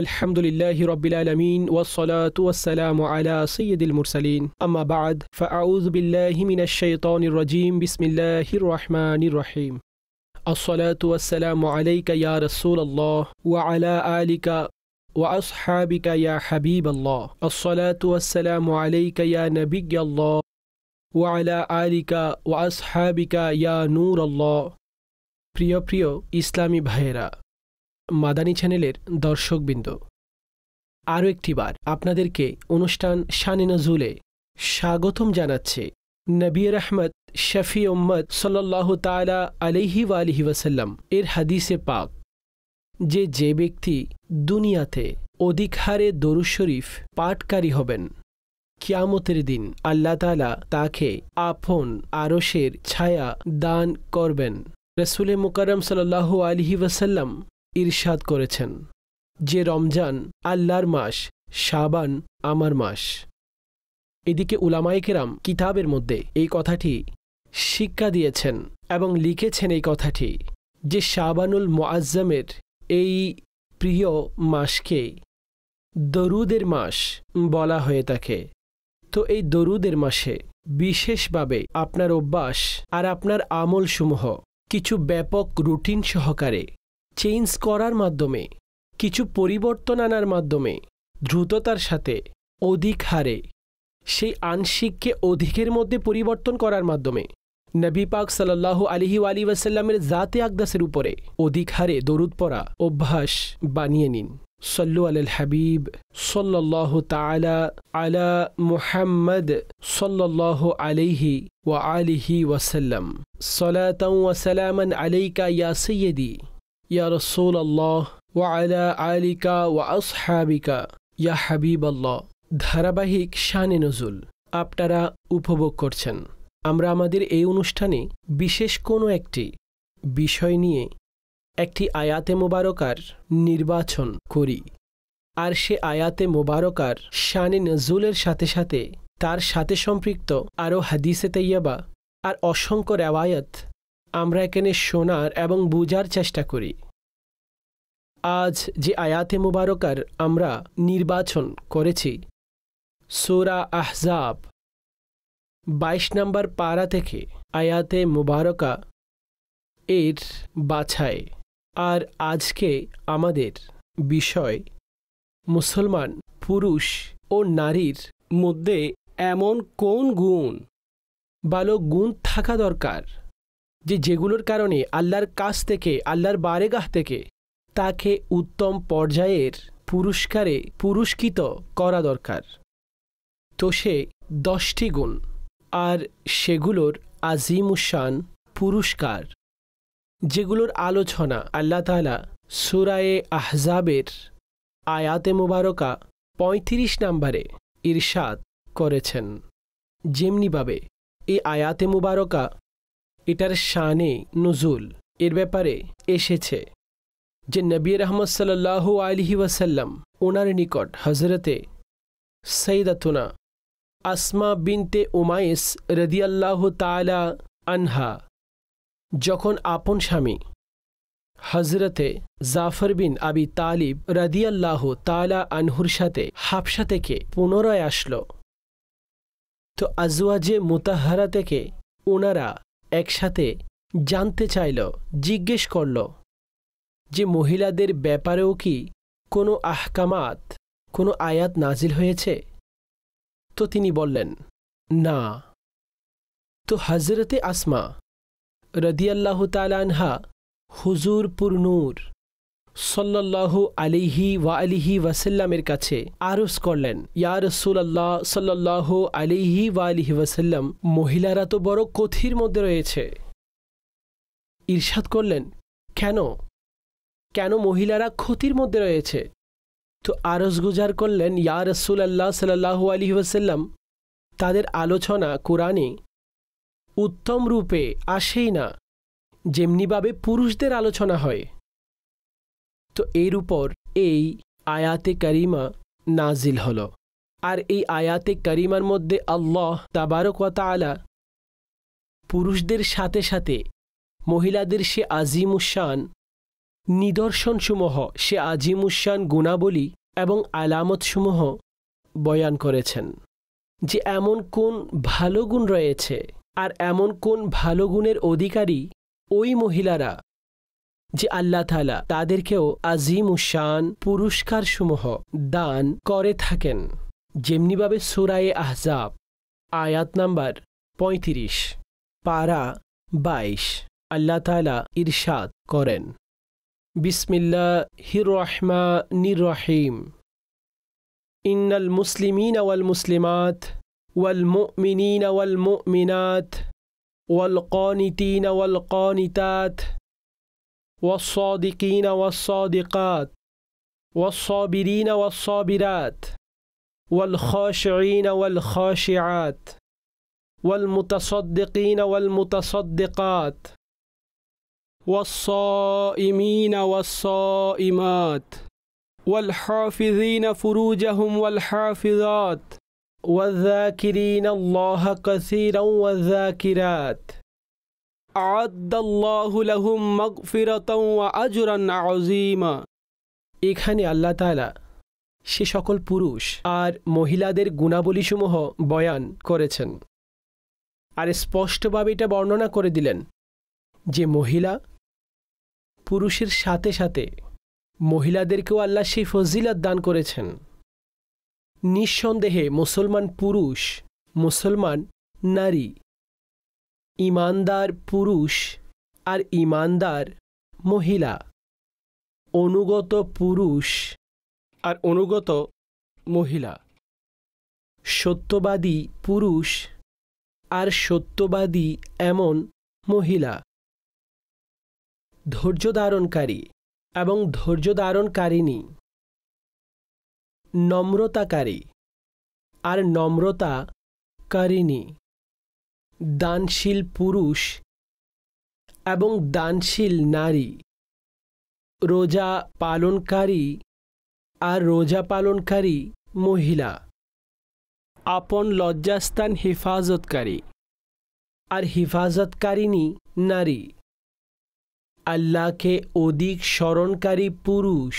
अल्हम्दुलिल्लाहि रब्बिल आलमीन वस्सलातु वस्सलामु अला सय्यिदिल मुरसलीन अम्मा बाद फ़अऊज़ु बिल्लाहि मिनश शैतानिर रजीम बिस्मिल्लाहिर रहमानिर रहीम अस्सलातु वस्सलामु अलैका या रसूलल्लाह व अला आलिका व अस्हाबिका या हबीबल्लाह अस्सलातु वस्सलामु अलैका या नबिय्यल्लाह व अला आलिका व अस्हाबिका या नूरल्लाह। प्रिय प्रिय इस्लामी भाइয়েরা, মাদানী চ্যানেলের দর্শকবৃন্দ, আরও একটিবার আপনাদেরকে অনুষ্ঠান শানে নজুলে স্বাগতম জানাচ্ছে নবী রহমত শফি উম্মত সাল্লাল্লাহু তাআলা আলাইহি ওয়া আলিহি ওয়াসাল্লাম এর হাদিসে পাক, যে ব্যক্তি দুনিয়াতে অধিক হারে দরুদ শরীফ পাঠকারী হবেন, কিয়ামতের দিন আল্লাহ তাআলা তাকে আপন আরশের ছায়া দান করবেন। রাসূল মুকাররম সাল্লাল্লাহু আলাইহি ওয়াসাল্লাম ইরশাদ করেছেন যে রমজান আল্লাহর মাস, শাবান আমার মাস। এদিকে উলামায়ে কেরাম কিতাবের মধ্যে এই কথাটি শিক্ষা দিয়েছেন এবং লিখেছেন এই কথাটি যে শাবানুল মুআজ্জামের এই প্রিয় মাসকে দরুদের মাস বলা হয়ে থাকে। তো এই দরুদের মাসে বিশেষভাবে আপনার অভ্যাস আর আপনার আমলসমূহ কিছু ব্যাপক রুটিন সহকারে চেঞ্জ করার মাধ্যমে, কিছু পরিবর্তন আনার মাধ্যমে, দ্রুততার সাথে অধিক হারে সেই আংশিককে অধিকের মধ্যে পরিবর্তন করার মাধ্যমে নবী পাক সাল্লাল্লাহু আলাইহি ওয়াসাল্লামের জাতে আকদাসের উপরে অধিক হারে দরুদ পড়া অভ্যাস বানিয়ে নিন। সল্লু আলাল হাবিব সাল্লাল্লাহু তাআলা আলা মুহাম্মদ সাল্লাল্লাহু আলাইহি ওয়া আলিহি ওয়াসাল্লাম সালাতান ওয়া সালামান আলাইকা ইয়া সাইয়্যিদি ইয়া রাসূলুল্লাহ ওয়া আলা আলিকা ওয়া আসহাবিকা ইয়া হাবিবাল্লাহ। ধারাবাহিক শানে নজুল আপনারা উপভোগ করছেন। আমরা আমাদের এই অনুষ্ঠানে বিশেষ কোনো একটি বিষয় নিয়ে একটি আয়াতে মোবারকার নির্বাচন করি, আর সে আয়াতে মোবারকার শানে নজুলের সাথে সাথে তার সাথে সম্পৃক্ত আরও হাদিসে তাইয়্যিবা আর অসংখ্য রেওয়ায়াত আমরা এখানে শোনার এবং বুঝার চেষ্টা করি। আজ যে আয়াতে মোবারকার আমরা নির্বাচন করেছি, সূরা আহজাব 22 নম্বর পারা থেকে আয়াতে মুবারকা এর বাছাই। আর আজকে আমাদের বিষয় মুসলমান পুরুষ ও নারীর মধ্যে এমন কোন গুণ, ভালো গুণ থাকা দরকার যেগুলোর কারণে আল্লাহর কাছ থেকে, আল্লাহর বারেগাহ থেকে তাকে উত্তম পর্যায়ের পুরস্কারে পুরস্কৃত করা দরকার। তো সে 10টি গুণ, আর সেগুলোর আজিমুশান পুরস্কার, যেগুলোর আলোচনা আল্লাহ তাআলা সূরায়ে আহজাবের আয়াতে মুবারকা 35 নম্বরে ইরশাদ করেছেন। যেমনিভাবে এই আয়াতে মুবারকা এটার শানে নুজুল এর ব্যাপারে এসেছে যে নবী রহমত সাল্লাল্লাহু আলাইহি ওয়াসাল্লাম ওনার নিকট হযরতে সাইয়্যিদাতুনা আসমা বিনতে উমাইস রাদিয়াল্লাহু তাআলা আনহা যখন আপন স্বামী হযরতে জাফর বিন আবি তালিব রাদিয়াল্লাহু তাআলা আনহুর সাথে হাবশা থেকে পুনরায় আসলো, তো আজওয়াজে মুতাহহারা থেকে ওনারা একসাথে জানতে চাইল, জিজ্ঞেস করল যে মহিলাদের ব্যাপারেও কি কোনো আহকামাত, কোনো আয়াত নাজিল হয়েছে? তো তিনি বললেন না। তো হযরতে আসমা রাদিয়াল্লাহু তাআলা আনহা হুজুর পুরনূর সাল্লাল্লাহু আলাইহি ওয়া আলিহি ওয়াসাল্লামের কাছে আরজ করলেন, ইয়া রাসূলুল্লাহ সাল্লাল্লাহু আলাইহি ওয়া আলিহি ওয়াসাল্লাম, মহিলারা তো বড় ক্ষতির মধ্যে রয়েছে। ইরশাদ করলেন, কেন মহিলারা ক্ষতির মধ্যে রয়েছে? তো আরজ গুজার করলেন, ইয়া রাসূলুল্লাহ সাল্লাল্লাহু আলাইহি ওয়াসাল্লাম, তাদের আলোচনা কোরআনে উত্তম রূপে আসেই না, যেমনিভাবে পুরুষদের আলোচনা হয়। তো এর উপর এই আয়াতে কারিমা নাজিল হল। আর এই আয়াতে কারিমার মধ্যে আল্লাহ তাবারক ওয়া তাআলা পুরুষদের সাথে সাথে মহিলাদের সে আজিমুশান নিদর্শনসমূহ, সে আজিমুশান গুণাবলী এবং আলামতসমূহ বয়ান করেছেন যে এমন কোন ভালো গুণ রয়েছে আর এমন কোন ভালো গুণের অধিকারী ওই মহিলারা যে আল্লাহ তাআলা তাদেরকেও আজিমুশান পুরস্কারসমূহ দান করে থাকেন। যেমনিভাবে সূরায়ে আহজাব আয়াত নাম্বার ৩৫ পারা ২২ আল্লাহ তাআলা ইরশাদ করেন, বিসমিল্লাহির রহমানির রহিম, ইন্নাল মুসলিমিনা ওয়াল মুসলিমাত ওয়াল মুমিনিনা ওয়াল মুমিনাত ওয়াল কানিতিনা ওয়াল কানিতাত ওয়াস সাদিকিনা ওয়াস সাদিকাত ওয়াস সাবিরিনা ওয়াস সাবিরাত ওয়াল খাশিঈনা ওয়াল খাশিআত ওয়াল মুতাসাদ্দিকিনা ওয়াল মুতাসাদ্দিকাত والصائمين والصائمات والحافظين فروجهم والحافظات والذاكرين الله كثيرا والذاكرات أعد الله لهم مغفرة وأجرا عظيما। এখানে আল্লাহ তাআলা সে সকল পুরুষ আর মহিলাদের গুণাবলীসমূহ বয়ান করেছেন আর স্পষ্টভাবে এটা বর্ণনা করে দিলেন যে মহিলা পুরুষের সাথে সাথে মহিলাদেরকেও আল্লাহ সেই ফজিলত দান করেছেন। নিঃসন্দেহে মুসলমান পুরুষ, মুসলমান নারী, ঈমানদার পুরুষ আর ঈমানদার মহিলা, অনুগত পুরুষ আর অনুগত মহিলা, সত্যবাদী পুরুষ আর সত্যবাদী এমন মহিলা, ধৈর্য ধারণকারী এবং ধৈর্য ধারণকারিণী, নম্রতাকারী আর নম্রতাকারিণী, দানশীল পুরুষ এবং দানশীল নারী, রোজা পালনকারী আর রোজা পালনকারী মহিলা, আপন লজ্জাস্থান হেফাজতকারী আর হেফাজতকারিণী নারী, আল্লাহকে অধিক স্মরণকারী পুরুষ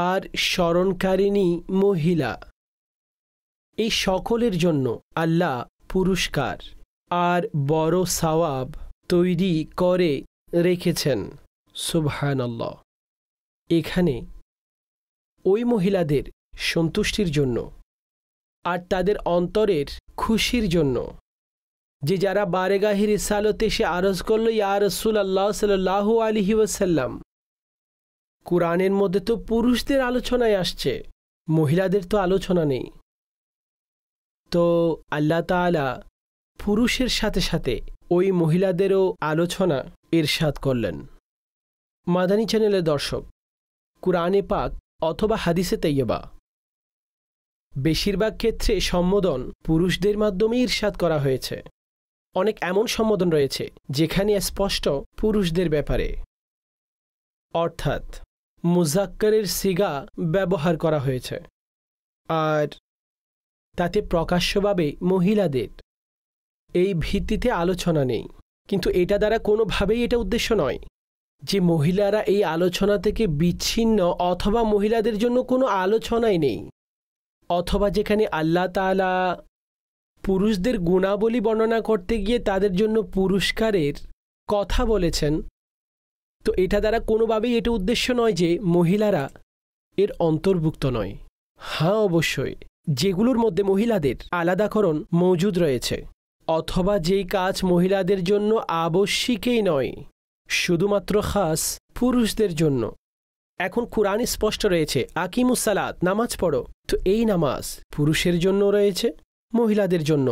আর স্মরণকারিণী মহিলা, এই সকলের জন্য আল্লাহ পুরস্কার আর বড় সওয়াব তৈরি করে রেখেছেন। সুবহানাল্লাহ। এখানে ওই মহিলাদের সন্তুষ্টির জন্য আর তাদের অন্তরের খুশির জন্য যে যারা বারেগাহে রিসালতে এসে আরজ করল, ইয়া রাসূলুল্লাহ সাল্লাল্লাহু আলাইহি ওয়াসাল্লাম, কুরআনের মধ্যে তো পুরুষদের আলোচনায় আসছে, মহিলাদের তো আলোচনা নেই। তো আল্লাহ তাআলা পুরুষের সাথে সাথে ওই মহিলাদেরও আলোচনা ইরশাদ করলেন। মাদানী চ্যানেলের দর্শক, কুরআনে পাক অথবা হাদিসে তাইয়্যিবা বেশিরভাগ ক্ষেত্রে সম্বোধন পুরুষদের মাধ্যমে ইরশাদ করা হয়েছে। অনেক এমন সম্বোধন রয়েছে যেখানে স্পষ্ট পুরুষদের ব্যাপারে, অর্থাৎ মুজাক্কারের সিগা ব্যবহার করা হয়েছে, আর তাতে প্রকাশ্যভাবে মহিলাদের এই ভিত্তিতে আলোচনা নেই। কিন্তু এটা দ্বারা কোনোভাবেই এটা উদ্দেশ্য নয় যে মহিলারা এই আলোচনা থেকে বিচ্ছিন্ন অথবা মহিলাদের জন্য কোনো আলোচনাই নেই, অথবা যেখানে আল্লাহ তাআলা পুরুষদের গুণাবলী বর্ণনা করতে গিয়ে তাদের জন্য পুরস্কারের কথা বলেছেন, তো এটা দ্বারা কোনোভাবেই এটা উদ্দেশ্য নয় যে মহিলারা এর অন্তর্ভুক্ত নয়। হ্যাঁ, অবশ্যই যেগুলোর মধ্যে মহিলাদের আলাদাকরণ মজুদ রয়েছে, অথবা যেই কাজ মহিলাদের জন্য আবশ্যিকই নয়, শুধুমাত্র খাস পুরুষদের জন্য। এখন কুরআনে স্পষ্ট রয়েছে আকিমুস সালাত, নামাজ পড়ো, তো এই নামাজ পুরুষের জন্য রয়েছে, মহিলাদের জন্য।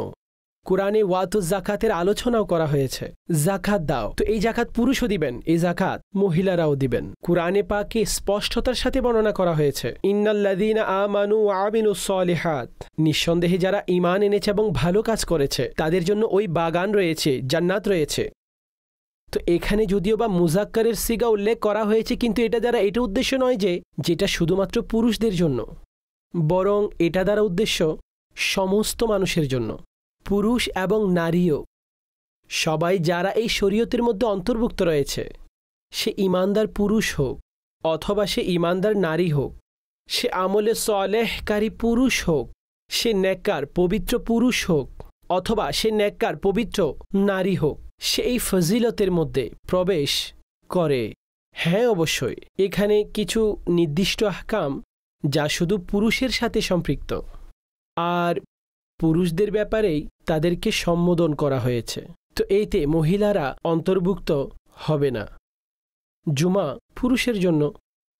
কুরআনে ওয়াতুজ যাকাতের আলোচনাও করা হয়েছে, যাকাত দাও, তো এই যাকাত পুরুষও দিবেন, এই যাকাত মহিলারাও দিবেন। কুরআনে পাকে স্পষ্টতার সাথে বর্ণনা করা হয়েছে ইন্নাল্লাযীনা আমানু ওয়া আমিলুস সলিহাত, নিঃসন্দেহে যারা ঈমান এনেছে এবং ভালো কাজ করেছে তাদের জন্য ওই বাগান রয়েছে, জান্নাত রয়েছে। তো এখানে যদিও বা মুজাক্কারের সিগা উল্লেখ করা হয়েছে, কিন্তু এটা দ্বারা এটা উদ্দেশ্য নয় যে যেটা শুধুমাত্র পুরুষদের জন্য, বরং এটা দ্বারা উদ্দেশ্য সমস্ত মানুষের জন্য, পুরুষ এবং নারীও, সবাই যারা এই শরীয়তের মধ্যে অন্তর্ভুক্ত রয়েছে, সে ঈমানদার পুরুষ হোক অথবা সে ঈমানদার নারী হোক, সে আমলে সালেহকারী পুরুষ হোক, সে নেককার পবিত্র পুরুষ হোক অথবা সে নেককার পবিত্র নারী হোক, সে এই ফজিলতের মধ্যে প্রবেশ করে। হ্যাঁ, অবশ্যই এখানে কিছু নির্দিষ্ট আহকাম যা শুধু পুরুষের সাথে সম্পৃক্ত, আর পুরুষদের ব্যাপারেই তাদেরকে সম্বোধন করা হয়েছে। তো এতে মহিলারা অন্তর্ভুক্ত হবে না। জুমা পুরুষের জন্য,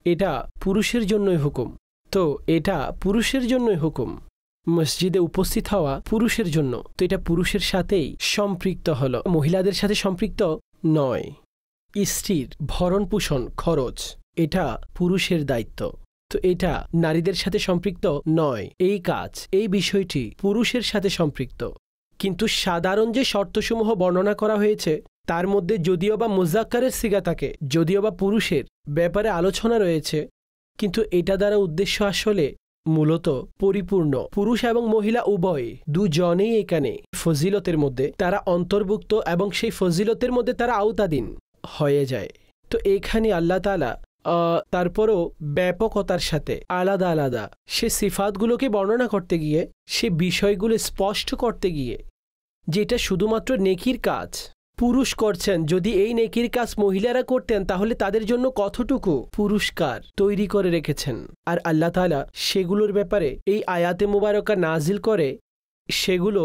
এটা পুরুষের জন্যই হুকুম। তো এটা পুরুষের জন্যই হুকুম। মসজিদে উপস্থিত হওয়া পুরুষের জন্য, তো এটা পুরুষের সাথেই সম্পৃক্ত হলো, মহিলাদের সাথে সম্পৃক্ত নয়। স্ত্রীর ভরণ পোষণ খরচ এটা পুরুষের দায়িত্ব, তো এটা নারীদের সাথে সম্পৃক্ত নয়। এই কাজ, এই বিষয়টি পুরুষের সাথে সম্পৃক্ত। কিন্তু সাধারণ যে শর্তসমূহ বর্ণনা করা হয়েছে তার মধ্যে যদিও বা মুজাক্কারের সিগা থাকে, যদিও বা পুরুষের ব্যাপারে আলোচনা রয়েছে, কিন্তু এটা দ্বারা উদ্দেশ্য আসলে মূলত পরিপূর্ণ পুরুষ এবং মহিলা উভয় দুজনেই এখানে ফজিলতের মধ্যে তারা অন্তর্ভুক্ত এবং সেই ফজিলতের মধ্যে তারা আওতাধীন হয়ে যায়। তো এখানে আল্লাহ তাআলা তারপরও ব্যাপকতার সাথে আলাদা আলাদা সে সিফাতগুলোকে বর্ণনা করতে গিয়ে, সে বিষয়গুলো স্পষ্ট করতে গিয়ে, যেটা শুধুমাত্র নেকির কাজ পুরুষ করছেন, যদি এই নেকির কাজ মহিলারা করতেন তাহলে তাদের জন্য কতটুকু পুরস্কার তৈরি করে রেখেছেন। আর আল্লাহ তাআলা সেগুলোর ব্যাপারে এই আয়াতে মুবারকা নাজিল করে সেগুলো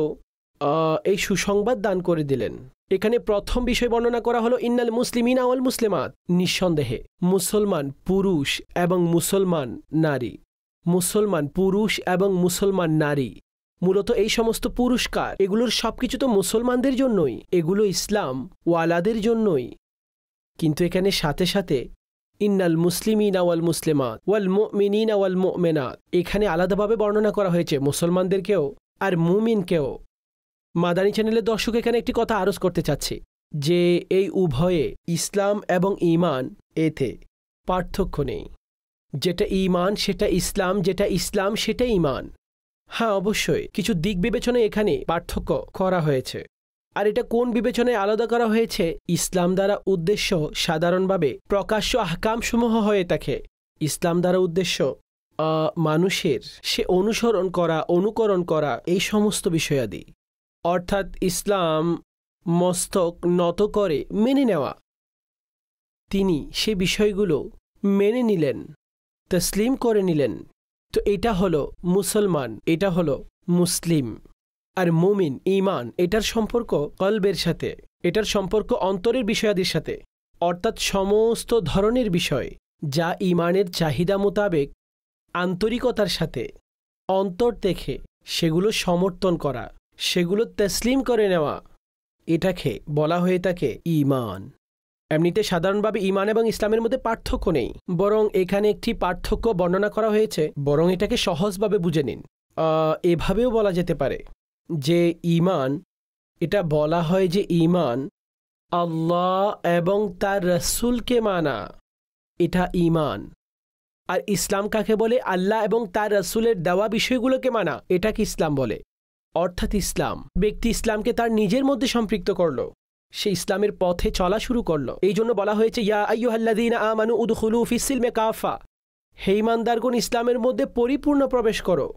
এই সুসংবাদ দান করে দিলেন। এখানে প্রথম বিষয় বর্ণনা করা হলো ইন্নাল মুসলিমিনা ওয়াল মুসলিমাত, নিঃসন্দেহে মুসলমান পুরুষ এবং মুসলমান নারী, মুসলমান পুরুষ এবং মুসলমান নারী, মূলত এই সমস্ত পুরস্কার এগুলোর সবকিছু তো মুসলমানদের জন্যই, এগুলো ইসলাম ওয়ালাদের জন্যই। কিন্তু এখানে সাথে সাথে ইন্নাল মুসলিমিনা ওয়াল মুসলিমাত ওয়াল মুমিনিনা ওয়াল মুমিনাত, এখানে আলাদাভাবে বর্ণনা করা হয়েছে মুসলমানদেরকেও আর মুমিনকেও। মাদানী চ্যানেলের দর্শক এখানে একটি কথা আরজ করতে চাচ্ছি যে এই উভয়ে ইসলাম এবং ঈমান, এতে পার্থক্য নেই। যেটা ঈমান সেটা ইসলাম, যেটা ইসলাম সেটা ঈমান। হ্যাঁ, অবশ্যই কিছু দিক বিবেচনায় এখানে পার্থক্য করা হয়েছে। আর এটা কোন বিবেচনায় আলাদা করা হয়েছে? ইসলাম দ্বারা উদ্দেশ্য সাধারণভাবে প্রকাশ্য আহকামসমূহ হয়ে থাকে। ইসলাম দ্বারা উদ্দেশ্য মানুষের সে অনুসরণ করা, অনুকরণ করা, এই সমস্ত বিষয়াদি। অর্থাৎ ইসলাম মস্তক নত করে মেনে নেওয়া। তিনি সে বিষয়গুলো মেনে নিলেন, তসলিম করে নিলেন। তো এটা হলো মুসলমান, এটা হলো মুসলিম। আর মুমিন, ঈমান, এটার সম্পর্ক কলবের সাথে, এটার সম্পর্ক অন্তরের বিষয়াদির সাথে, অর্থাৎ সমস্ত ধরনের বিষয় যা ঈমানের চাহিদা মোতাবেক আন্তরিকতার সাথে অন্তর দেখে সেগুলো সমর্থন করা, সেগুলো তসলিম করে নেওয়া, এটাকে বলা হয়ে থাকে ঈমান। এমনিতে সাধারণভাবে ঈমান এবং ইসলামের মধ্যে পার্থক্য নেই, বরং এখানে একটি পার্থক্য বর্ণনা করা হয়েছে। বরং এটাকে সহজভাবে বুঝে নিন। এভাবেও বলা যেতে পারে যে ঈমান, এটা বলা হয় যে ঈমান আল্লাহ এবং তার রাসূলকে মানা, এটা ঈমান। আর ইসলাম কাকে বলে? আল্লাহ এবং তার রাসূলের দেওয়া বিষয়গুলোকে মানা, এটাকে ইসলাম বলে। অর্থাৎ ইসলাম, ব্যক্তি ইসলামকে তার নিজের মধ্যে সম্পৃক্ত করলো, সে ইসলামের পথে চলা শুরু করলো। এই জন্য বলা হয়েছে ইয়া আইয়ুহাল্লাযীনা আমানু উদখুলু ফিস-সিলমি কাফা, হে ঈমানদারগণ ইসলামের মধ্যে পরিপূর্ণ প্রবেশ করো।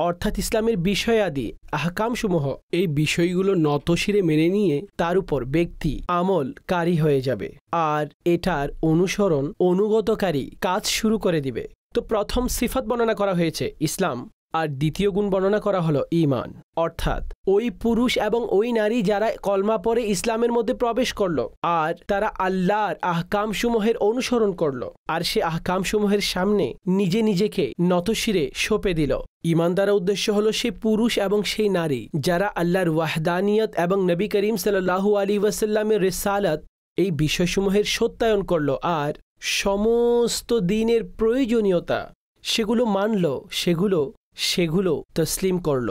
অর্থাৎ ইসলামের বিষয়াদি আহকামসমূহ, এই বিষয়গুলো নতশিরে মেনে নিয়ে তার উপর ব্যক্তি আমলকারী হয়ে যাবে আর এটার অনুসরণ, অনুগতকারী কাজ শুরু করে দিবে। তো প্রথম সিফাত বর্ণনা করা হয়েছে ইসলাম, আর দ্বিতীয় গুণ বর্ণনা করা হলো ঈমান। অর্থাৎ ওই পুরুষ এবং ওই নারী যারা কলমা পরে ইসলামের মধ্যে প্রবেশ করলো আর তারা আল্লাহর আহকামসমূহের অনুসরণ করলো আর সে আহকামসমূহের সামনে নিজে নিজেকে নতশিরে সঁপে দিল। ঈমান দ্বারা উদ্দেশ্য হলো সেই পুরুষ এবং সেই নারী যারা আল্লাহর ওয়াহদানিয়ত এবং নবী করিম সাল্লাল্লাহু আলাইহি ওয়াসাল্লামের রিসালাত, এই বিষয়সমূহের সত্যায়ন করলো আর সমস্ত দ্বীনের প্রয়োজনীয়তা সেগুলো মানল, সেগুলো তসলিম করল।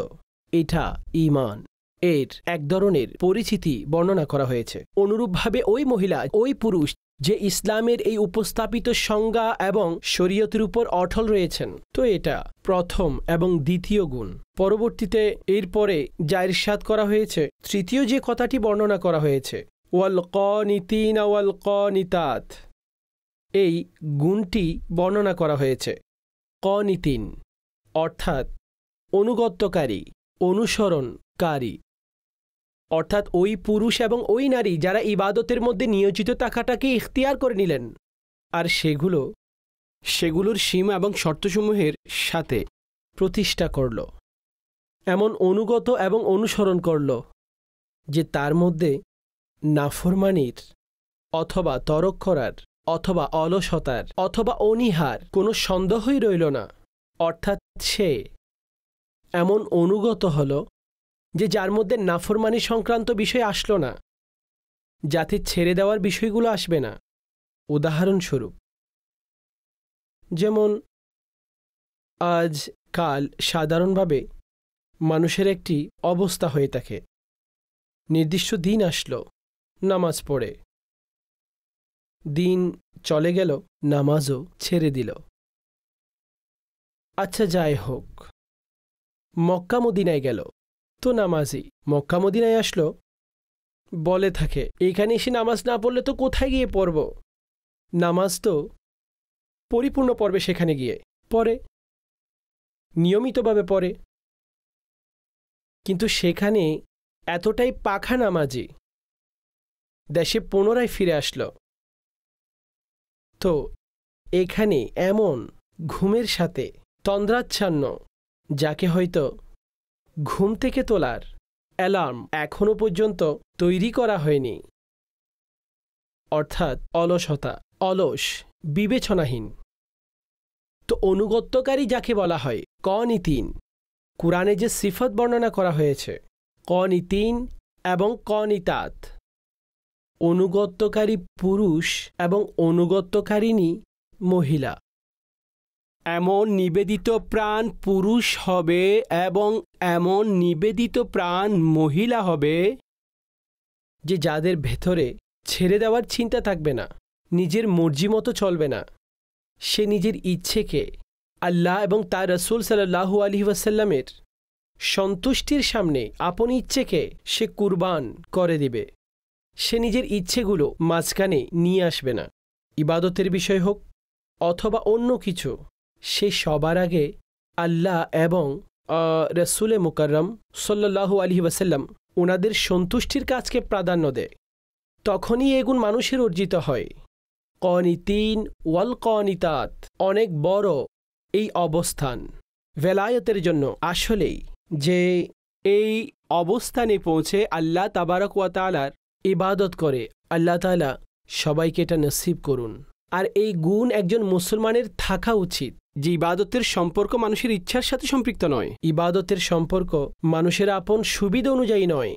এটা ঈমান এর এক ধরনের পরিচিতি বর্ণনা করা হয়েছে। অনুরূপভাবে ওই মহিলা, ওই পুরুষ যে ইসলামের এই উপস্থাপিত সংজ্ঞা এবং শরীয়তের উপর অটল রয়েছেন, তো এটা প্রথম এবং দ্বিতীয় গুণ। পরবর্তীতে এরপরে যা ইরশাদ করা হয়েছে, তৃতীয় যে কথাটি বর্ণনা করা হয়েছে, ওয়াল কানিতিনা ওয়াল কানিতাত, এই গুণটি বর্ণনা করা হয়েছে। কানিতিন অর্থাৎ অনুগত্যকারী, অনুসরণকারী, অর্থাৎ ওই পুরুষ এবং ওই নারী যারা ইবাদতের মধ্যে নিয়োজিত থাকাটাকে ইখতিয়ার করে নিলেন আর সেগুলোর সীমা এবং শর্তসমূহের সাথে প্রতিষ্ঠা করল, এমন অনুগত এবং অনুসরণ করল যে তার মধ্যে নাফরমানির অথবা তরক করার অথবা অলসতার অথবা অনীহার কোনো সন্দেহই রইল না। অর্থাৎ সে এমন অনুগত হল যে যার মধ্যে নাফরমানি সংক্রান্ত বিষয় আসলো না, যাতে ছেড়ে দেওয়ার বিষয়গুলো আসবে না। উদাহরণস্বরূপ, যেমন আজকাল সাধারণভাবে মানুষের একটি অবস্থা হয়ে থাকে, নির্দিষ্ট দিন আসলো, নামাজ পড়ে, দিন চলে গেল, নামাজও ছেড়ে দিল। আচ্ছা যাই হোক, মক্কা মদিনায় গেল, তো নামাজি মক্কা মদিনায় আসলো, বলে থাকে এখানে এসে নামাজ না পড়লে তো কোথায় গিয়ে পড়ব, নামাজ তো পরিপূর্ণ পড়বে সেখানে গিয়ে, পড়ে, নিয়মিতভাবে পড়ে, কিন্তু সেখানে এতটাই পাখা নামাজি, দেশে পুনরায় ফিরে আসলো, তো এখানে এমন ঘুমের সাথে তন্দ্রাচ্ছন্ন, যাকে হয়তো ঘুম থেকে তোলার অ্যালার্ম এখনো পর্যন্ত তৈরি করা হয়নি, অর্থাৎ অলসতা, অলস, বিবেচনাহীন। তো অনুগত্যকারী যাকে বলা হয় কানিতিন, কুরআনে যে সিফত বর্ণনা করা হয়েছে কানিতিন এবং কানিতাত, অনুগত্যকারী পুরুষ এবং অনুগত্যকারিণী মহিলা, এমন নিবেদিত প্রাণ পুরুষ হবে এবং এমন নিবেদিত প্রাণ মহিলা হবে যে যাদের ভেতরে ছেড়ে দেওয়ার চিন্তা থাকবে না, নিজের মর্জি মতো চলবে না, সে নিজের ইচ্ছেকে আল্লাহ এবং তার রাসূল সাল্লাল্লাহু আলাইহি ওয়াসাল্লামের সন্তুষ্টির সামনে আপন ইচ্ছেকে সে কুরবান করে দিবে। সে নিজের ইচ্ছেগুলো মাঝখানে নিয়ে আসবে না, ইবাদতের বিষয় হোক অথবা অন্য কিছু, সে সবার আগে আল্লাহ এবং রাসূলে মুকাররম সাল্লাল্লাহু আলাইহি ওয়াসাল্লাম ওনাদের সন্তুষ্টির কাজকে প্রাধান্য দেয়। তখনই এগুণ মানুষের অর্জিত হয়। কানিতিন ওয়াল কানিতাত, অনেক বড় এই অবস্থান ভেলায়তের জন্য। আসলেই যে এই অবস্থানে পৌঁছে আল্লাহ তাবারক ওয়া তাআলার ইবাদত করে, আল্লাহ তাআলা সবাইকে এটা নসিব করুন। আর এই গুণ একজন মুসলমানের থাকা উচিত যে ইবাদতের সম্পর্ক মানুষের ইচ্ছার সাথে সম্পৃক্ত নয়, ইবাদতের সম্পর্ক মানুষের আপন সুবিধা অনুযায়ী নয়,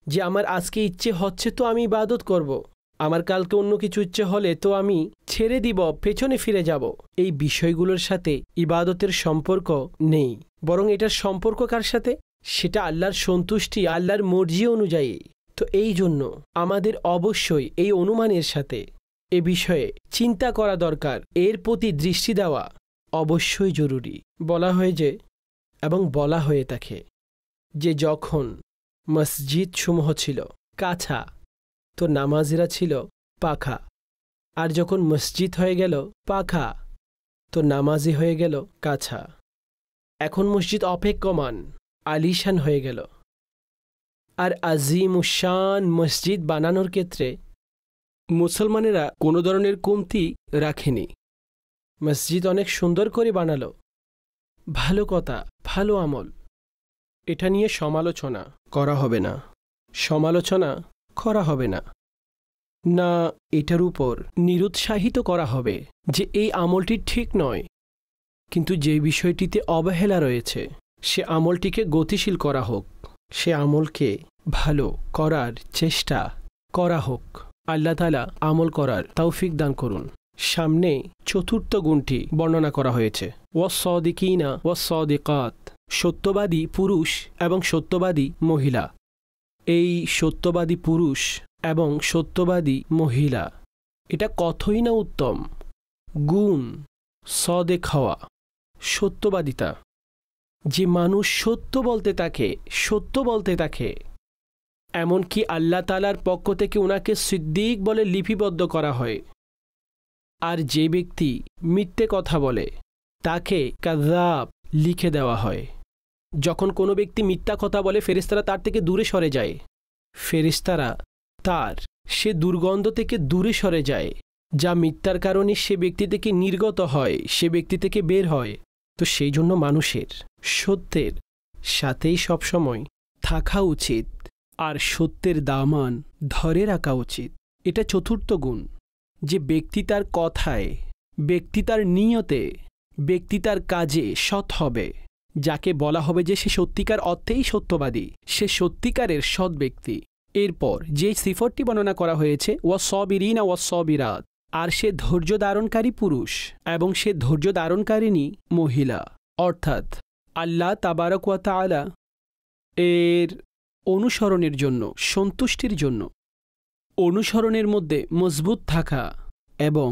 যে আমার আজকে ইচ্ছে হচ্ছে তো আমি ইবাদত করব, আমার কালকে অন্য কিছু ইচ্ছে হলে তো আমি ছেড়ে দিব, পেছনে ফিরে যাব। এই বিষয়গুলোর সাথে ইবাদতের সম্পর্ক নেই, বরং এটার সম্পর্ক কার সাথে? সেটা আল্লাহর সন্তুষ্টি, আল্লাহর মর্জি অনুযায়ী। তো এই জন্য আমাদের অবশ্যই এই অনুমানের সাথে এ বিষয়ে চিন্তা করা দরকার, এর প্রতি দৃষ্টি দেওয়া অবশ্যই জরুরি। বলা হয় যে, এবং বলা হয়ে থাকে যে যখন মসজিদ সমূহ ছিল কাছা, তো নামাজিরা ছিল পাখা, আর যখন মসজিদ হয়ে গেল পাখা, তো নামাজি হয়ে গেল কাছা। এখন মসজিদ অপেক্ষমান, আলিশান হয়ে গেল। আর আজিমুশান মসজিদ বানানোর ক্ষেত্রে মুসলমানেরা কোনো ধরনের কমতি রাখেনি, মসজিদ অনেক সুন্দর করে বানালো, ভালো কথা, ভালো আমল, এটা নিয়ে সমালোচনা করা হবে না, সমালোচনা করা হবে না, না এটার উপর নিরুৎসাহিত করা হবে যে এই আমলটি ঠিক নয়, কিন্তু যে বিষয়টিতে অবহেলা রয়েছে সে আমলটিকে গতিশীল করা হোক, সে আমলকে ভালো করার চেষ্টা করা হোক। আল্লাহ তাআলা আমল করার তৌফিক দান করুন। সামনে চতুর্থ গুণটি বর্ণনা করা হয়েছে, ওয়াস-সাদিকিনা ওয়াস-সাদিকাত, সত্যবাদী পুরুষ এবং সত্যবাদী মহিলা। এই সত্যবাদী পুরুষ এবং সত্যবাদী মহিলা, এটা কতই না উত্তম গুণ, সদেক হওয়া, সত্যবাদিতা। যে মানুষ সত্য বলতে থাকে, সত্য বলতে থাকে, এমনকি আল্লাহ তাআলার পক্ষ থেকে ওনাকে সিদ্দিক বলে লিপিবদ্ধ করা হয়। আর যে ব্যক্তি মিথ্যে কথা বলে তাকে কাযাব লিখে দেওয়া হয়। যখন কোনো ব্যক্তি মিথ্যা কথা বলে ফেরেশতারা তার থেকে দূরে সরে যায়, ফেরেশতারা তার সে দুর্গন্ধ থেকে দূরে সরে যায়, যা মিথ্যার কারণে সে ব্যক্তি থেকে নির্গত হয়, সে ব্যক্তি থেকে বের হয়। তো সেই জন্য মানুষের সত্যের সাথেই সবসময় থাকা উচিত আর সত্যের দামান ধরে রাখা উচিত। এটা চতুর্থ গুণ, যে ব্যক্তি তার কথায়, ব্যক্তি তার নিয়তে, ব্যক্তি তার কাজে সৎ হবে, যাকে বলা হবে যে সে সত্যিকার অর্থেই সত্যবাদী, সে সত্যিকারের সৎ ব্যক্তি। এরপর যে সিফতটি বর্ণনা করা হয়েছে ওয়াসসাবিরিনা ওয়াসসাবিরাত, আর সে ধৈর্য ধারণকারী পুরুষ এবং সে ধৈর্য ধারণকারিণী মহিলা, অর্থাৎ আল্লাহ তাবারক ওয়া তাআলা এর অনুসরণের জন্য, সন্তুষ্টির জন্য অনুসরণের মধ্যে মজবুত থাকা এবং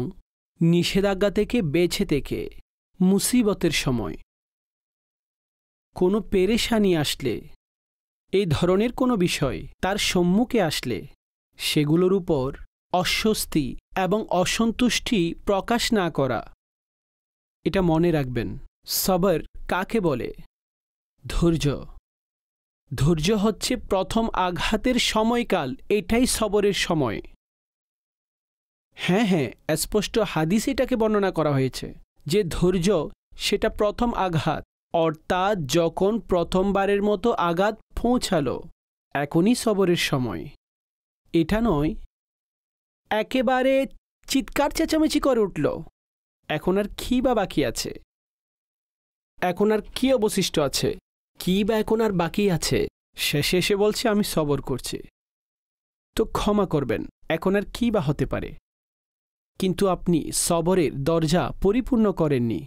নিষেধাজ্ঞা থেকে বেঁচে থেকে মুসিবতের সময় কোনো পেরেশানি আসলে, এই ধরনের কোনো বিষয় তার সম্মুখে আসলে সেগুলোর উপর অস্বস্তি এবং অসন্তুষ্টি প্রকাশ না করা। এটা মনে রাখবেন। সবর কাকে বলে? ধৈর্য। ধৈর্য হচ্ছে প্রথম আঘাতের সময়কাল, এটাই সবরের সময়। হ্যাঁ, স্পষ্ট হাদিস এটাকে বর্ণনা করা হয়েছে যে ধৈর্য সেটা প্রথম আঘাত, অর্থাৎ যখন প্রথমবারের মতো আঘাত পৌঁছালো এখনই সবরের সময়। এটা নয় একেবারে চিৎকার চেঁচামেচি করে উঠল, এখন আর কি বা বাকি আছে, এখন আর কি অবশিষ্ট আছে, কি বা এখন আর বাকি আছে, শেষে এসে বলছে আমি সবর করছি, তো ক্ষমা করবেন, এখন আর কি বা হতে পারে। কিন্তু আপনি সবরের দরজা পরিপূর্ণ করেননি,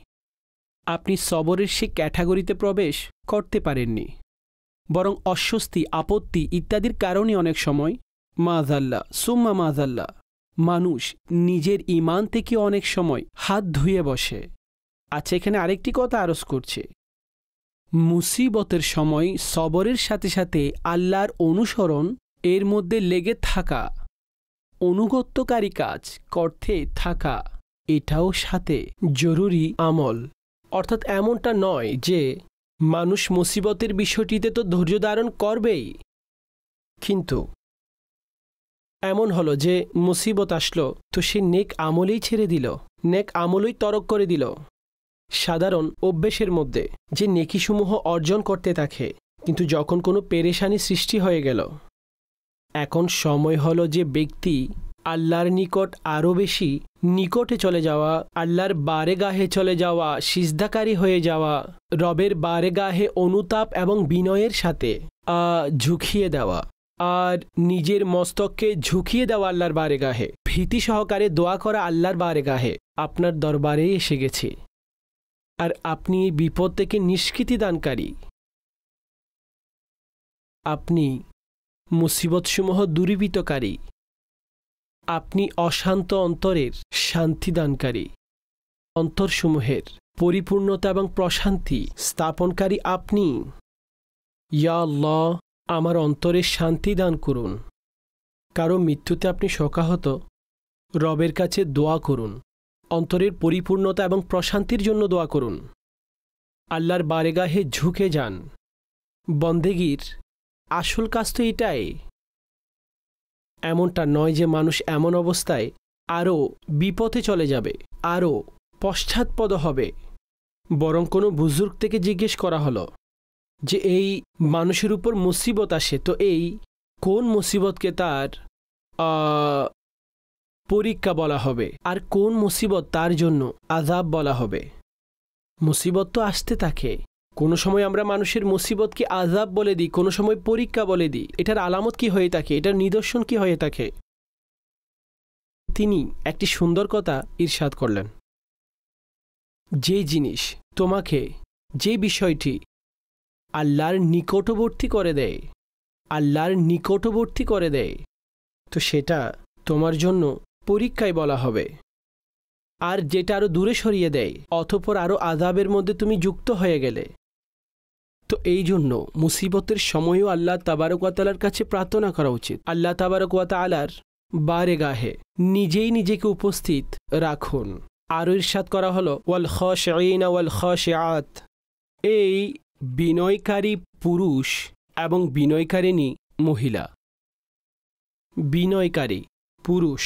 আপনি সবরের সে ক্যাটাগরিতে প্রবেশ করতে পারেননি, বরং অস্বস্তি, আপত্তি ইত্যাদির কারণে অনেক সময় মাযাল্লাহ সুম্মা মাযাল্লাহ মানুষ নিজের ঈমান থেকে অনেক সময় হাত ধুয়ে বসে। আচ্ছা, এখানে আরেকটি কথা আরজ করছে, মুসিবতের সময় সবরের সাথে সাথে আল্লাহর অনুসরণ, এর মধ্যে লেগে থাকা, অনুগত্যকারী কাজ করতে থাকা, এটাও সাথে জরুরি আমল। অর্থাৎ এমনটা নয় যে মানুষ মুসিবতের বিষয়টিতে তো ধৈর্য ধারণ করবেই, কিন্তু এমন হলো যে মুসিবত আসলো তো সে নেক আমলেই ছেড়ে দিল, নেক আমলই তরক করে দিল। সাধারণ অভ্যেসের মধ্যে যে নেকিসমূহ অর্জন করতে থাকে, কিন্তু যখন কোনো পেরেশানি সৃষ্টি হয়ে গেল, এখন সময় হলো যে ব্যক্তি আল্লাহর নিকট আরও বেশি নিকটে চলে যাওয়া, আল্লাহর বারেগাহে চলে যাওয়া, সিজদাকারী হয়ে যাওয়া, রবের বারেগাহে অনুতাপ এবং বিনয়ের সাথে ঝুঁকিয়ে দেওয়া, আর নিজের মস্তককে ঝুঁকিয়ে দেওয়া আল্লাহর বারেগাহে, ভীতি সহকারে দোয়া করা আল্লাহর বারেগাহে, আপনার দরবারে এসে গেছে, আর আপনি এই বিপদ থেকে নিষ্কৃতি দানকারী, আপনি মুসিবতসমূহ দূরীভূতকারী, আপনি অশান্ত অন্তরের শান্তিদানকারী, অন্তরসমূহের পরিপূর্ণতা এবং প্রশান্তি স্থাপনকারী আপনি। ইয়া আল্লাহ, আমার অন্তরে শান্তি দান করুন। কারো মৃত্যুতে আপনি শোকাহত, রবের কাছে দোয়া করুন, অন্তরের পরিপূর্ণতা এবং প্রশান্তির জন্য দোয়া করুন, আল্লাহর বারেগাহে ঝুঁকে যান। বন্দেগীর আসল কাজ তো এটাই। এমনটা নয় যে মানুষ এমন অবস্থায় আরও বিপথে চলে যাবে, আরও পশ্চাৎপদ হবে, বরং কোনো বুজুর্গ থেকে জিজ্ঞেস করা হলো যে এই মানুষের উপর মুসিবত আসে, তো এই কোন মুসিবতকে তার পরীক্ষা বলা হবে, আর কোন মুসিবত তার জন্য আযাব বলা হবে? মুসিবত তো আসতে থাকে, কোনো সময় আমরা মানুষের মুসিবতকে আযাব বলে দিই, কোনো সময় পরীক্ষা বলে দিই। এটার আলামত কি হয়ে থাকে, এটার নিদর্শন কি হয়ে থাকে? তিনি একটি সুন্দর কথা ইরশাদ করলেন, যে জিনিস তোমাকে, যে বিষয়টি আল্লাহর নিকটবর্তী করে দেয়, আল্লাহর নিকটবর্তী করে দেয়, তো সেটা তোমার জন্য পরীক্ষায় বলা হবে। আর যেটা আরও দূরে সরিয়ে দেয়, অতঃপর আরও আযাবের মধ্যে তুমি যুক্ত হয়ে গেলে, তো এই জন্য মুসিবতের সময়ও আল্লাহ তাবারক ওয়া তাআলার কাছে প্রার্থনা করা উচিত। আল্লাহ তাবারক ওয়া তাআলার বারেগাহে নিজেই নিজেকে উপস্থিত রাখুন। আরও ইরশাদ করা হলো ওয়াল খাশিঈনা ওয়াল খাশিআত, এই বিনয়কারী পুরুষ এবং বিনয়কারিণী মহিলা। বিনয়কারী পুরুষ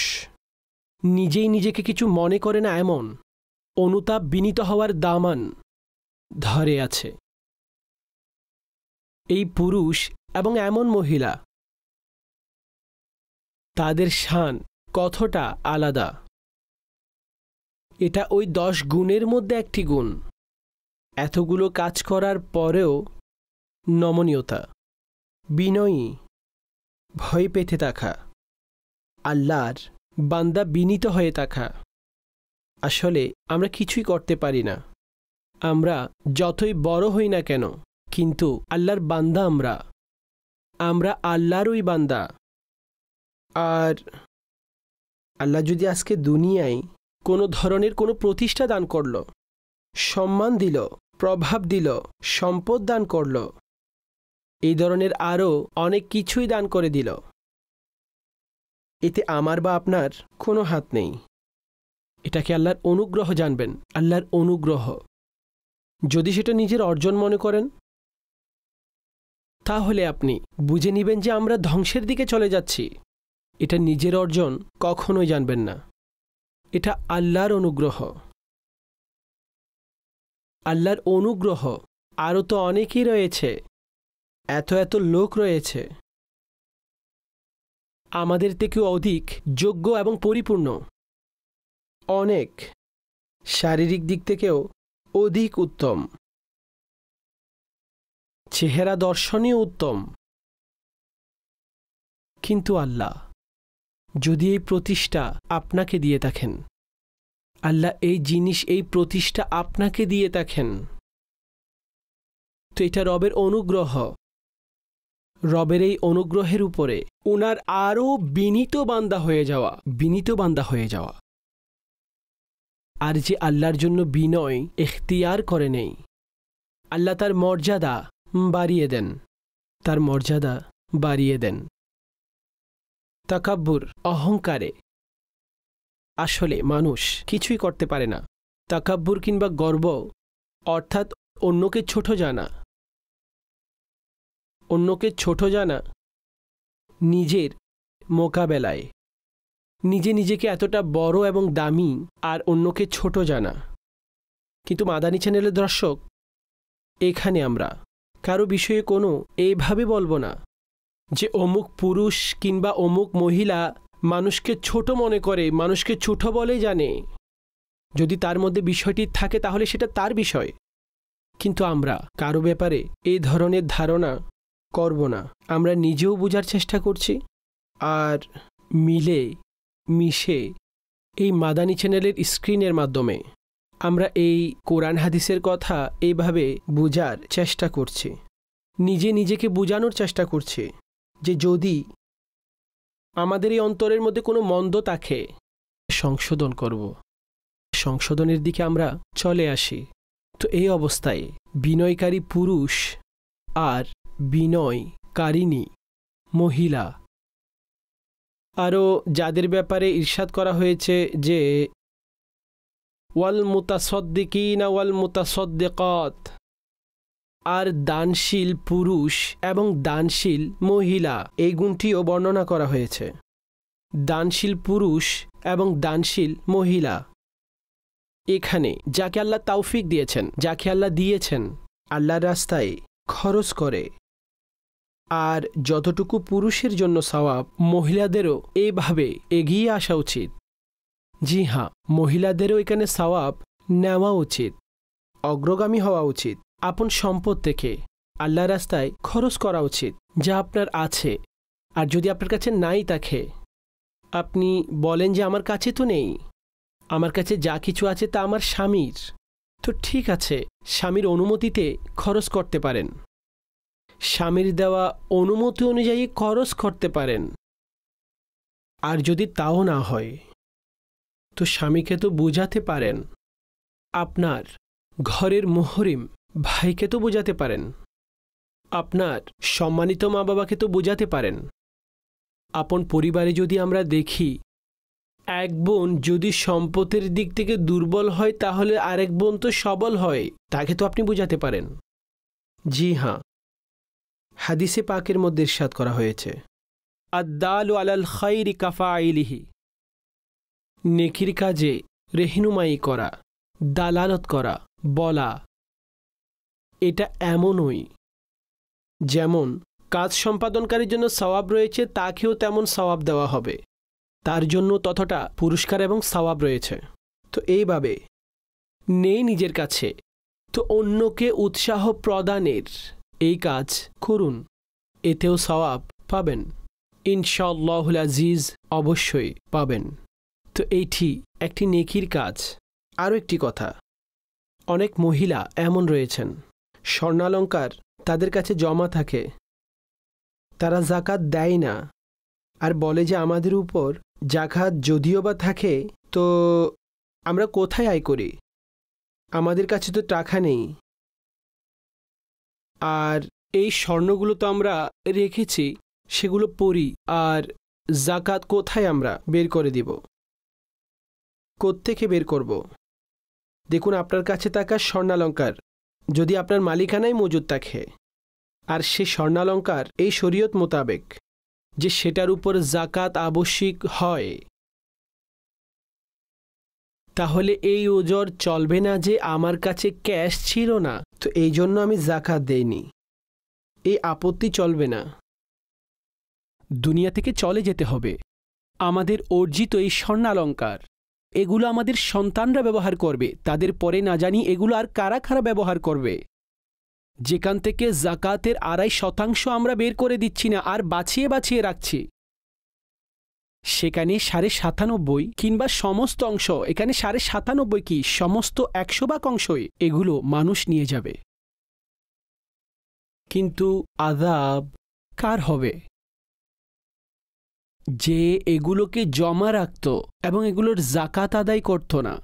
নিজেই নিজেকে কিছু মনে করে না এমন, অনুতাপ বিনীত হওয়ার দামান ধরে আছে। এই পুরুষ এবং এমন মহিলা, তাদের শান কতটা আলাদা। এটা ওই 10 গুণের মধ্যে একটি গুণ। এতগুলো কাজ করার পরেও নমনীয়তা, বিনয়ী, ভয় পেতে থাকা, আল্লাহর বান্দা বিনীত হয়ে থাকা। আসলে আমরা কিছুই করতে পারি না, আমরা যতই বড় হই না কেন, কিন্তু আল্লাহর বান্দা আমরা আল্লাহরই বান্দা। আর আল্লাহ যদি আজকে দুনিয়ায় কোনো ধরনের কোনো প্রতিষ্ঠা দান করল, সম্মান দিল, প্রভাব দিল, সম্পদ দান করল, এই ধরনের আরও অনেক কিছুই দান করে দিল, এতে আমার বা আপনার কোনো হাত নেই। এটাকে আল্লাহর অনুগ্রহ জানবেন, আল্লাহর অনুগ্রহ। যদি সেটা নিজের অর্জন মনে করেন, তাহলে আপনি বুঝে নেবেন যে আমরা ধ্বংসের দিকে চলে যাচ্ছি। এটা নিজের অর্জন কখনোই জানবেন না, এটা আল্লাহর অনুগ্রহ। আল্লাহর অনুগ্রহ আরও তো অনেকেই রয়েছে, এত এত লোক রয়েছে আমাদের থেকেও অধিক যোগ্য এবং পরিপূর্ণ, অনেক শারীরিক দিক থেকেও অধিক উত্তম, চেহারা দর্শনীয় উত্তম। কিন্তু আল্লাহ যদি এই প্রতিষ্ঠা আপনাকে দিয়ে থাকেন, আল্লাহ এই জিনিস, এই প্রতিষ্ঠা আপনাকে দিয়ে থাকেন, তো এটা রবের অনুগ্রহ। রবের এই অনুগ্রহের উপরে উনার আরও বিনীত বান্দা হয়ে যাওয়া। আর যে আল্লাহর জন্য বিনয় এখতিয়ার করে নেই, আল্লাহ তার মর্যাদা বাড়িয়ে দেন, তাকাব্বুর, অহংকারে আসলে মানুষ কিছুই করতে পারে না। তাকাব্বুর কিংবা গর্ব অর্থাৎ অন্যকে ছোট জানা, নিজের মোকাবেলায় নিজেকে এতটা বড় এবং দামি আর অন্যকে ছোট জানা। কিন্তু মাদানী চ্যানেলের দর্শক, এখানে আমরা কারো বিষয়ে কোনো এইভাবে বলবো না যে অমুক পুরুষ কিংবা অমুক মহিলা মানুষকে ছোট মনে করে, মানুষকে ছোট বলে জানে। যদি তার মধ্যে বিষয়টি থাকে তাহলে সেটা তার বিষয়, কিন্তু আমরা কারো ব্যাপারে এই ধরনের ধারণা করব না। আমরা নিজেও বোঝার চেষ্টা করছি, আর মিশে এই মাদানী চ্যানেলের স্ক্রিনের মাধ্যমে আমরা এই কোরআন হাদিসের কথা এইভাবে বোঝার চেষ্টা করছি, নিজেকে বোঝানোর চেষ্টা করছি যে যদি আমাদের এই অন্তরের মধ্যে কোনো মন্দ থাকে, সংশোধন করব, সংশোধনের দিকে আমরা চলে আসি। তো এই অবস্থায় বিনয়কারী পুরুষ আর বিনয়কারিণী মহিলা, আরও যাদের ব্যাপারে ইরশাদ করা হয়েছে যে ওয়াল মুতাসাদ্দিকিনা ওয়াল মুতাসাদ্দিকাত, আর দানশীল পুরুষ এবং দানশীল মহিলা, এই গুণটিও বর্ণনা করা হয়েছে। দানশীল পুরুষ এবং দানশীল মহিলা, এখানে যাকে আল্লাহ তৌফিক দিয়েছেন, যাকে আল্লাহ দিয়েছেন আল্লাহর রাস্তায় খরচ করে, আর যতটুকু পুরুষের জন্য সওয়াব, মহিলাদেরও এইভাবে এগিয়ে আসা উচিত। জি হ্যাঁ, মহিলাদেরও এখানে সওয়াব নেওয়া উচিত, অগ্রগামী হওয়া উচিত। আপন সম্পদ থেকে আল্লাহর রাস্তায় খরচ করা উচিত, যা আপনার আছে। আর যদি আপনার কাছে নাই থাকে, আপনি বলেন যে আমার কাছে তো নেই, আমার কাছে যা কিছু আছে তা আমার স্বামীর, তো ঠিক আছে, স্বামীর অনুমতিতে খরচ করতে পারেন, স্বামীর দেওয়া অনুমতি অনুযায়ী খরচ করতে পারেন। আর যদি তাও না হয়, তো স্বামীকে তো বোঝাতে পারেন, আপনার ঘরের মুহরিম ভাইকে তো বোঝাতে পারেন আপনার সম্মানিত মা বাবাকে তো বোঝাতে পারেন। আপন পরিবারে যদি আমরা দেখি, এক বোন যদি সম্পদের দিক থেকে দুর্বল হয় তাহলে আরেক বোন তো সবল হয়, তাকে তো আপনি বোঝাতে পারেন। জি হ্যাঁ, হাদিসে পাকের মধ্যে ইরশাদ করা হয়েছে, আদ-দালু আলাল খাইরি কাফাইলিহি, নেকির কাজে রেহনুমাই করা, দালালত করা, বলা, এটা এমনই যেমন কাজ সম্পাদনকারীর জন্য সওয়াব রয়েছে, তাকেও তেমন সওয়াব দেওয়া হবে, তার জন্য ততটা পুরস্কার এবং সওয়াব রয়েছে। তো এইভাবে নেই নিজের কাছে, তো অন্যকে উৎসাহ প্রদানের এই কাজ করুন, এতেও সওয়াব পাবেন ইনশাআল্লাহুল আজিজ, অবশ্যই পাবেন। তো এইটি একটি নেকির কাজ। আরও একটি কথা, অনেক মহিলা এমন রয়েছেন স্বর্ণালঙ্কার তাদের কাছে জমা থাকে, তারা জাকাত দেয় না, আর বলে যে আমাদের উপর জাকাত যদিও বা থাকে তো আমরা কোথায় আয় করি, আমাদের কাছে তো টাকা নেই, আর এই স্বর্ণগুলো তো আমরা রেখেছি, সেগুলো পরি, আর জাকাত কোথায় আমরা বের করে দিব, কোত্থেকে বের করব? দেখুন, আপনার কাছে থাকা স্বর্ণালঙ্কার যদি আপনার মালিকানায় মজুদ থাকে, আর সে স্বর্ণালঙ্কার এই শরীয়ত মোতাবেক যে সেটার উপর জাকাত আবশ্যিক হয়, তাহলে এই ওজর চলবে না যে আমার কাছে ক্যাশ ছিল না তো এই জন্য আমি জাকাত দেইনি, এই আপত্তি চলবে না। দুনিয়া থেকে চলে যেতে হবে। আমাদের অর্জিত এই স্বর্ণালঙ্কার এগুলো আমাদের সন্তানরা ব্যবহার করবে, তাদের পরে না জানি এগুলো আর কারা কারা ব্যবহার করবে। যেখান থেকে জাকাতের ২.৫% আমরা বের করে দিচ্ছি না, আর বাছিয়ে বাছিয়ে রাখছি, সেখানে ৯৭.৫ কিংবা সমস্ত অংশ, এখানে ৯৭.৫ কি সমস্ত ১০০ অংশই এগুলো মানুষ নিয়ে যাবে। কিন্তু আযাব কার হবে? যে এগুলোকে জমা রাখত এবং এগুলোর জাকাত আদায় করত না।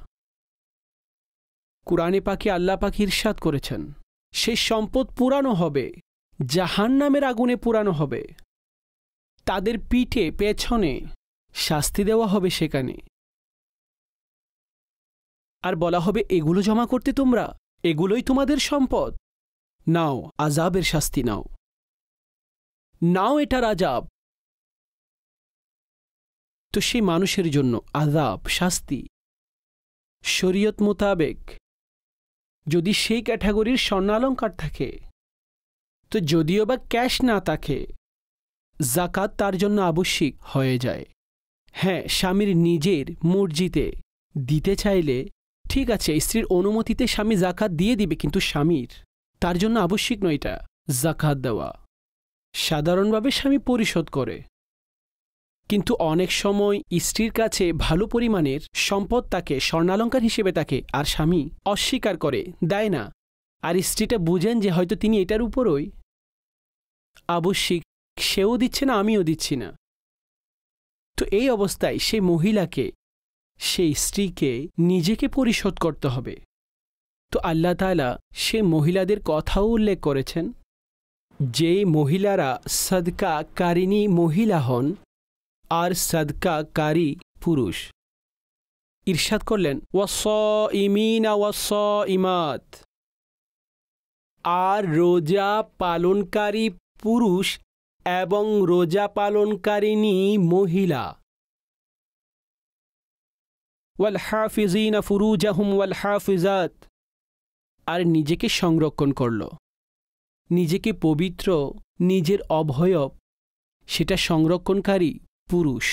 কুরআনে পাকে আল্লাহ পাক ইরশাদ করেছেন, সেই সম্পদ পুরানো হবে, জাহান্নামের আগুনে পুরানো হবে, তাদের পিঠে পেছনে শাস্তি দেওয়া হবে সেখানে, আর বলা হবে এগুলো জমা করতে তোমরা, এগুলোই তোমাদের সম্পদ, নাও আযাবের শাস্তি নাও, নাও এটার আযাব। তো সেই মানুষের জন্য আযাব, শাস্তি শরীয়ত মোতাবেক যদি সেই ক্যাটাগরির স্বর্ণালঙ্কার থাকে, তো যদিও বা ক্যাশ না থাকে, জাকাত তার জন্য আবশ্যিক হয়ে যায়। হ্যাঁ, স্বামীর নিজের মর্জিতে দিতে চাইলে ঠিক আছে, স্ত্রীর অনুমতিতে স্বামী জাকাত দিয়ে দিবে, কিন্তু স্বামীর তার জন্য আবশ্যিক নয় এটা জাকাত দেওয়া। সাধারণভাবে স্বামী পরিশোধ করে, কিন্তু অনেক সময় স্ত্রীর কাছে ভালো পরিমাণের সম্পদ থাকে, স্বর্ণালঙ্কার হিসেবে থাকে, আর স্বামী অস্বীকার করে, দেয় না, আর স্ত্রীটা বুঝেন যে হয়তো তিনি এটার উপরই আবশ্যিক, সেও দিচ্ছে না আমিও দিচ্ছি না। তো এই অবস্থায় সেই মহিলাকে, সেই স্ত্রীকে নিজেকে পরিশোধ করতে হবে। তো আল্লাহ তাআলা সে মহিলাদের কথাও উল্লেখ করেছেন, যে মহিলারা সাদকাকারিনী মহিলা হন আর সাদকাকারী পুরুষ। ইরশাদ করলেন, ওয়াস-সাইমিনা ওয়াস-সাইমাত, আর রোজা পালনকারী পুরুষ এবং রোজা পালনকারিনী মহিলা, ওয়াল হাফিজিনা ফুরুজাহুম ওয়াল হাফিজাত, আর নিজেকে সংরক্ষণ করল, নিজেকে পবিত্র, নিজের অবয়ব সেটা সংরক্ষণকারী পুরুষ,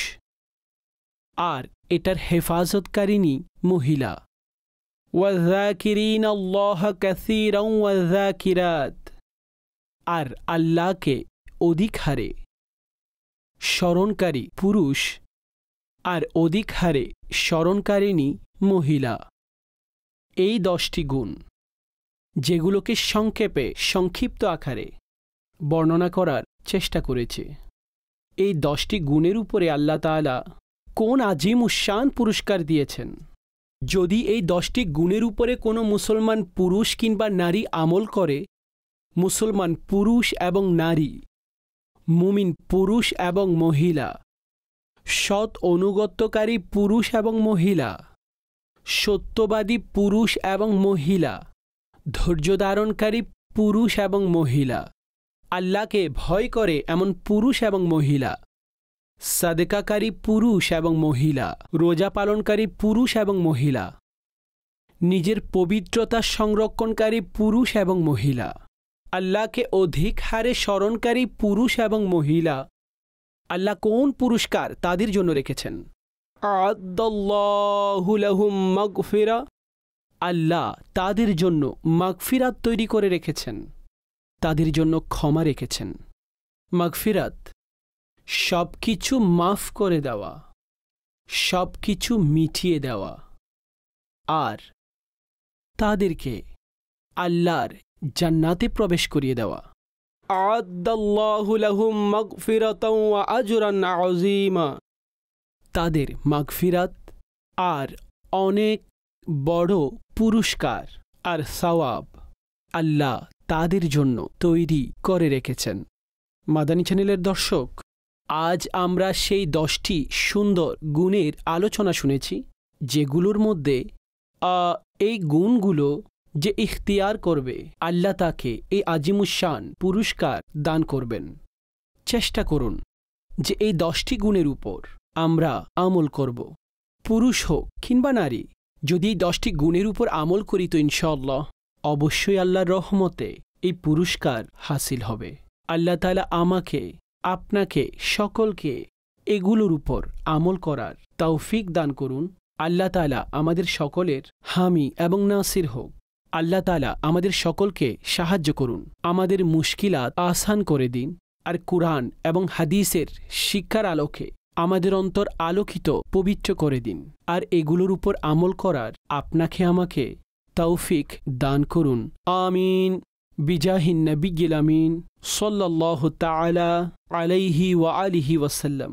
আর এটার হেফাজতকারিনী মহিলা। ওয়াযাকিরিনা আল্লাহ কাসীরান ওয়াযাকিরাত, আর আল্লাহকে অধিক হারে স্মরণকারী পুরুষ আর অধিক হারে স্মরণকারিণী মহিলা। এই 10টি গুণ যেগুলোকে সংক্ষেপে সংক্ষিপ্ত আকারে বর্ণনা করার চেষ্টা করেছে, এই 10টি গুণের উপরে আল্লাহ তাআলা কোন আজিম উশান পুরস্কার দিয়েছেন। যদি এই 10টি গুণের উপরে কোনো মুসলমান পুরুষ কিংবা নারী আমল করে, মুসলমান পুরুষ এবং নারী, মুমিন পুরুষ এবং মহিলা, সৎ অনুগত্যকারী পুরুষ এবং মহিলা, সত্যবাদী পুরুষ এবং মহিলা, ধৈর্য ধারণকারী পুরুষ এবং মহিলা, আল্লাহকে ভয় করে এমন পুরুষ এবং মহিলা, সাদকাকারী পুরুষ এবং মহিলা, রোজা পালনকারী পুরুষ এবং মহিলা, নিজের পবিত্রতা সংরক্ষণকারী পুরুষ এবং মহিলা, আল্লাহকে অধিক হারে স্মরণকারী পুরুষ এবং মহিলা। আল্লাহ কোন পুরস্কার তাদের জন্য রেখেছেন? আ'আদ্দাল্লাহু লাহুম মাগফিরা, আল্লাহ তাদের জন্য মাগফিরাত তৈরি করে রেখেছেন, তাদের জন্য ক্ষমা রেখেছেন। মাগফিরাত সব কিছু মাফ করে দেওয়া, সব কিছু মিটিয়ে দেওয়া, আর তাদেরকে আল্লাহর জান্নাতে প্রবেশ করিয়ে দেওয়া। আ'আদ্দাল্লাহু লাহুম মাগফিরাতাও ওয়া আজরান আযীমা, তাদের মাগফিরাত আর অনেক বড় পুরস্কার আর সওয়াব আল্লাহ তাদের জন্য তৈরি করে রেখেছেন। মাদানী চ্যানেলের দর্শক, আজ আমরা সেই 10টি সুন্দর গুণের আলোচনা শুনেছি, যেগুলোর মধ্যে এই গুণগুলো যে ইখতিয়ার করবে আল্লাহ তাকে এই আজিমুশান পুরস্কার দান করবেন। চেষ্টা করুন যে এই 10টি গুণের উপর আমরা আমল করব, পুরুষ হোক কিংবা নারী। যদি এই 10টি গুণের উপর আমল করি তো ইনশাআল্লাহ অবশ্যই আল্লাহর রহমতে এই পুরস্কার হাসিল হবে। আল্লাহ তাআলা আমাকে, আপনাকে, সকলকে এগুলোর উপর আমল করার তৌফিক দান করুন। আল্লাহ তাআলা আমাদের সকলের হামি এবং নাসির হোক। আল্লাহ তাআলা আমাদের সকলকে সাহায্য করুন, আমাদের মুশকিলাত আসান করে দিন, আর কুরআন এবং হাদিসের শিক্ষার আলোকে আমাদের অন্তর আলোকিত পবিত্র করে দিন। আর এগুলোর উপর আমল করার আপনাকে আমাকে তৌফিক দান করুন। আমিন। বিজাহিন নবিয়্যিল আমিন সাল্লাল্লাহু তাআলা আলাইহি ওয়া আলিহি ওয়াসাল্লাম।